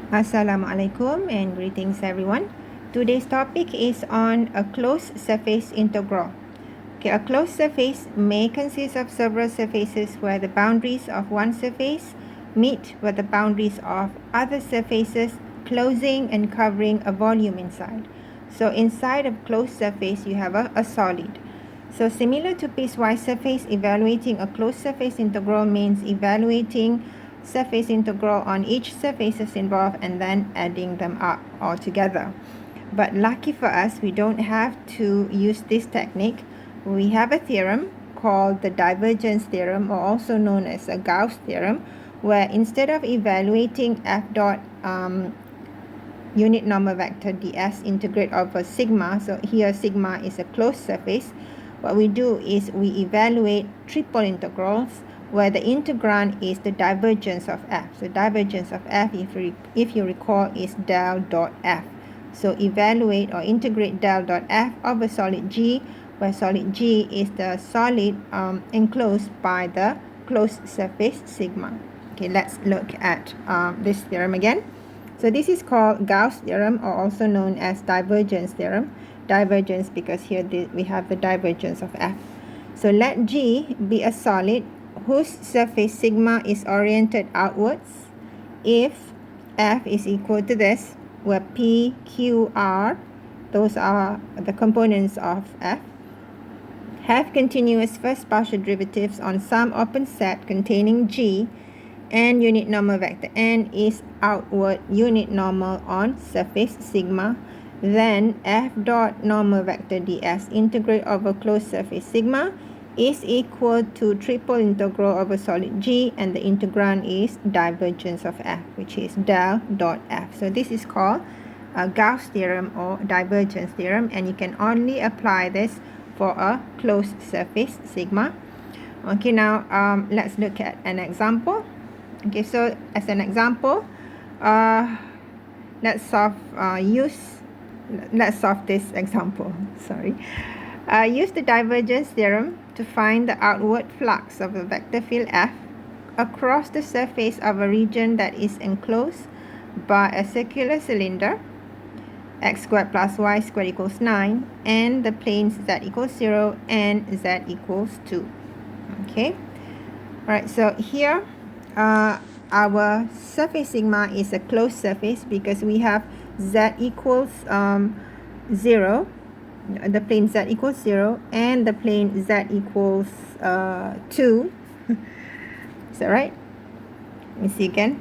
Assalamualaikum and greetings everyone. Today's topic is on a closed surface integral. Okay, a closed surface may consist of several surfaces where the boundaries of one surface meet with the boundaries of other surfaces, closing and covering a volume inside. So inside a closed surface you have a solid. So similar to piecewise surface, evaluating a closed surface integral means evaluating surface integral on each surfaces involved and then adding them up all together. But lucky for us, we don't have to use this technique. We have a theorem called the divergence theorem, or also known as a Gauss theorem, where instead of evaluating f dot unit normal vector ds integrate over sigma, so here sigma is a closed surface, what we do is we evaluate triple integrals where the integrand is the divergence of f. So divergence of f, if you recall, is del dot f. So evaluate or integrate del dot f over solid G, where solid G is the solid enclosed by the closed surface sigma. Okay, let's look at this theorem again. So this is called Gauss theorem, or also known as divergence theorem. Divergence because here we have the divergence of f. So let G be a solid whose surface sigma is oriented outwards if f is equal to this, where P, Q, R, those are the components of f, have continuous first partial derivatives on some open set containing G, and unit normal vector n is outward unit normal on surface sigma, then f dot normal vector ds integrate over closed surface sigma is equal to triple integral over solid G, and the integrand is divergence of f, which is del dot f. So this is called a Gauss theorem or divergence theorem, and you can only apply this for a closed surface sigma. Okay, now let's look at an example. Okay, so as an example, let's solve this example. Sorry. Use the divergence theorem to find the outward flux of a vector field f across the surface of a region that is enclosed by a circular cylinder x squared plus y squared equals 9, and the planes z equals 0 and z equals 2. Okay. Alright, so here our surface sigma is a closed surface because we have z equals 0, the plane z equals 0, and the plane z equals 2. Is that right? Let me see again.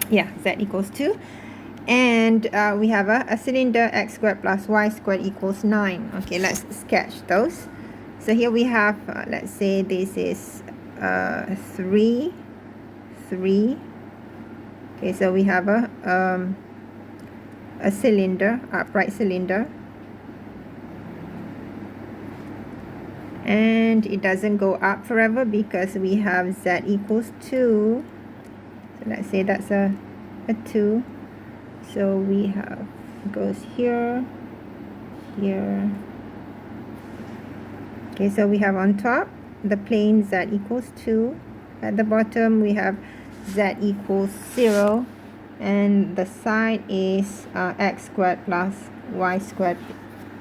Yeah, z equals 2. And we have a cylinder x squared plus y squared equals 9. Okay, let's sketch those. So here we have, let's say this is 3. Okay, so we have a cylinder, upright cylinder, and it doesn't go up forever because we have z equals 2. So let's say that's a 2. So we have, goes here, here. Okay, so we have on top the plane z equals 2. At the bottom we have z equals 0, and the side is x squared plus y squared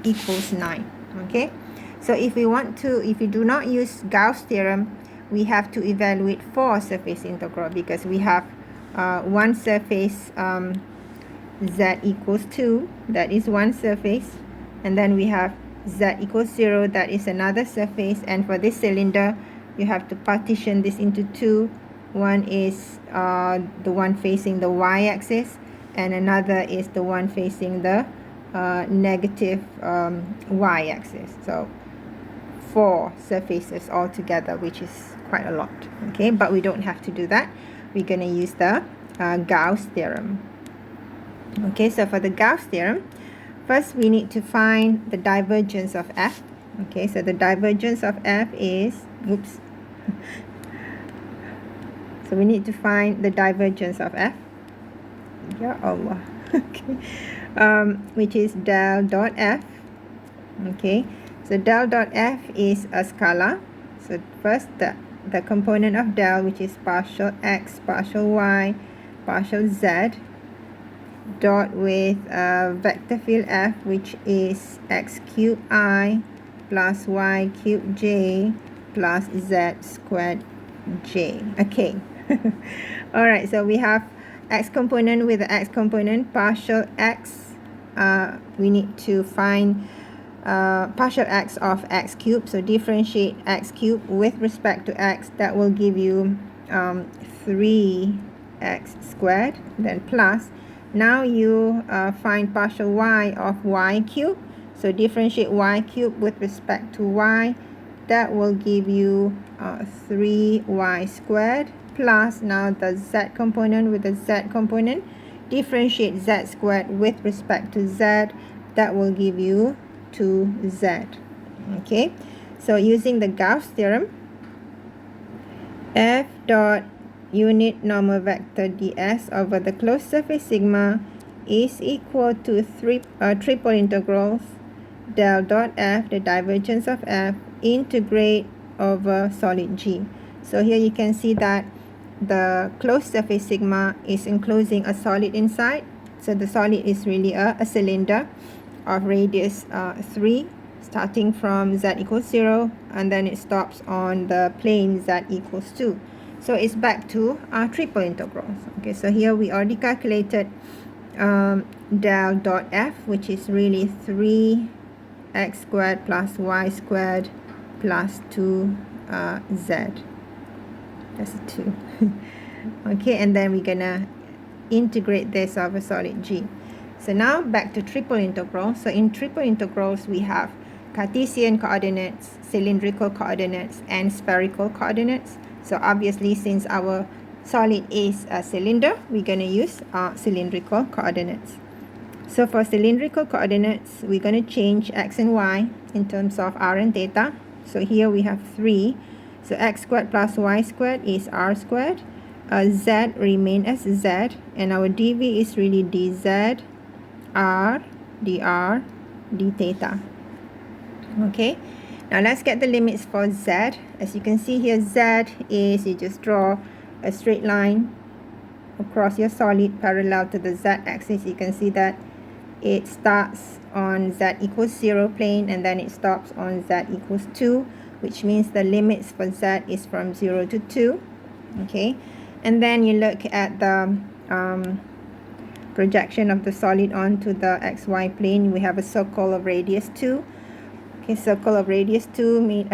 equals 9. Okay, so if we do not use Gauss theorem, we have to evaluate 4 surface integral because we have one surface z equals 2, that is one surface, and then we have z equals 0, that is another surface, and for this cylinder you have to partition this into 2. One is the one facing the y-axis, and another is the one facing the negative y-axis. So 4 surfaces altogether, which is quite a lot. Okay, but we don't have to do that. We're going to use the Gauss theorem. Okay, so for the Gauss theorem, first we need to find the divergence of f. Okay, so the divergence of f is, oops. So we need to find the divergence of f. Ya Allah. Okay, which is del dot f. Okay, so del dot f is a scalar. So first the component of del, which is partial x, partial y, partial z dot with a vector field f, which is x cubed I plus y cubed j plus z squared j. Okay. All right, so we have x component with the x component, partial x. We need to find partial x of x cubed. So differentiate x cubed with respect to x. That will give you 3x squared, then plus. Now you find partial y of y cubed. So differentiate y cubed with respect to y. That will give you 3y squared plus now the z component with the z component. Differentiate z squared with respect to z. That will give you 2z. Okay, so using the Gauss theorem, f dot unit normal vector ds over the closed surface sigma is equal to triple integrals del dot f, the divergence of f, integrate over solid G. So here you can see that the closed surface sigma is enclosing a solid inside. So the solid is really a cylinder of radius 3, starting from z equals 0, and then it stops on the plane z equals 2. So it's back to our triple integrals. Okay, so here we already calculated del dot f, which is really 3x squared plus y squared plus 2z. That's a 2. Okay, and then we're gonna integrate this over solid G. So now back to triple integrals. So in triple integrals, we have Cartesian coordinates, cylindrical coordinates, and spherical coordinates. So obviously, since our solid is a cylinder, we're going to use cylindrical coordinates. So for cylindrical coordinates, we're going to change x and y in terms of r and theta. So here we have 3. So x squared plus y squared is r squared. Z remain as z, and our dv is really dz r dr d theta. Okay, now let's get the limits for z. As you can see here, z is, you just draw a straight line across your solid parallel to the z-axis. You can see that it starts on z equals 0 plane, and then it stops on z equals 2, which means the limits for z is from 0 to 2. Okay, and then you look at the projection of the solid onto the xy plane. We have a circle of radius 2. Okay, circle of radius 2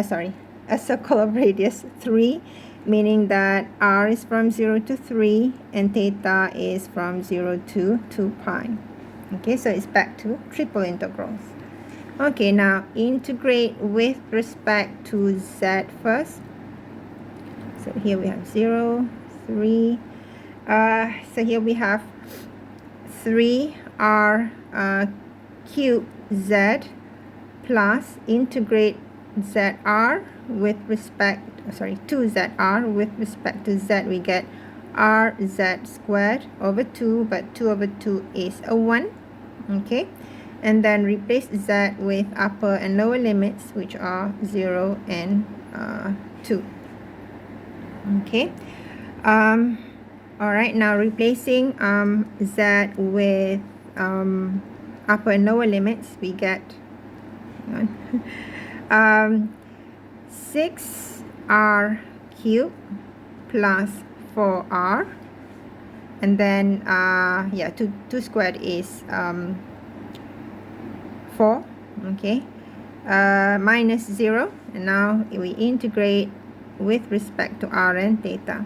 a circle of radius 3, meaning that r is from 0 to 3 and theta is from 0 to 2 pi. Okay, so it's back to triple integrals. Okay, now integrate with respect to z first. So here we have 0, 3. So here we have 3r cubed z plus integrate zr with respect, 2zr with respect to z. We get rz squared over 2, but 2 over 2 is a 1. Okay, and then replace z with upper and lower limits, which are 0 and 2. Okay, all right, now replacing z with upper and lower limits, we get 6r cubed plus 4r, and then 2 squared is 4. Okay, minus 0, and now we integrate with respect to r and theta.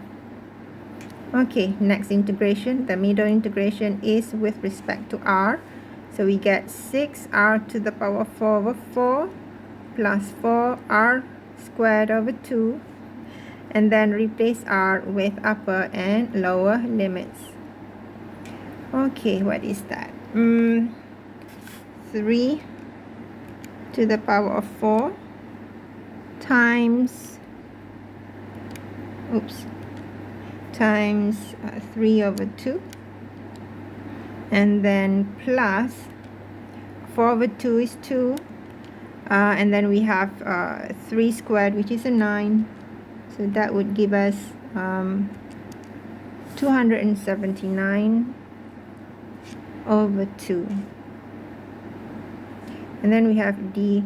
Okay, next integration, the middle integration is with respect to r. So we get 6r to the power 4 over 4 plus 4r squared over 2, and then replace r with upper and lower limits. Okay, what is that? 3 to the power of 4 times 3 over 2, and then plus 4 over 2 is 2, and then we have 3 squared, which is a 9, so that would give us 2 279 over 2. And then we have d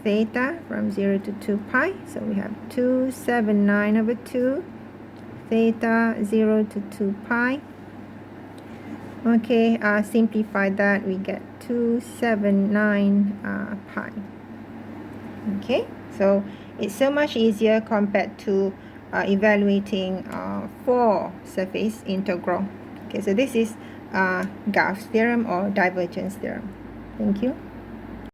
theta from 0 to 2 pi. So we have 279 over 2, theta 0 to 2 pi. Okay, simplify that, we get 279 pi. Okay, so it's so much easier compared to evaluating for surface integral. Okay, so this is Gauss theorem or divergence theorem. Thank you.